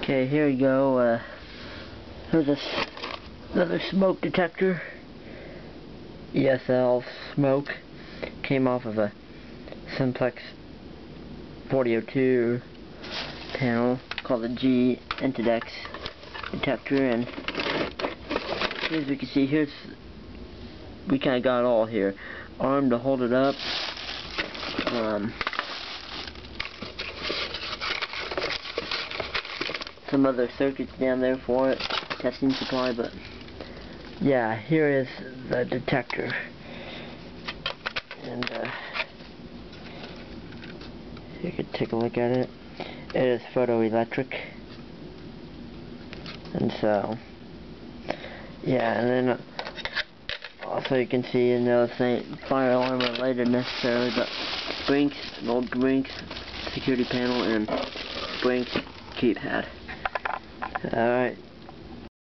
Okay, here you go. Here's another smoke detector. ESL smoke. Came off of a simplex 4002 panel called the G Intedex detector, and as we can see, we kind of got it all here. Arm to hold it up. Some other circuits down there for it, testing supply, but yeah, here is the detector, and you can take a look at it. It is photoelectric, and so yeah, and then also you can see another thing, fire alarm related necessarily, but Brinks, an old Brinks security panel, and Brinks keypad. Alright.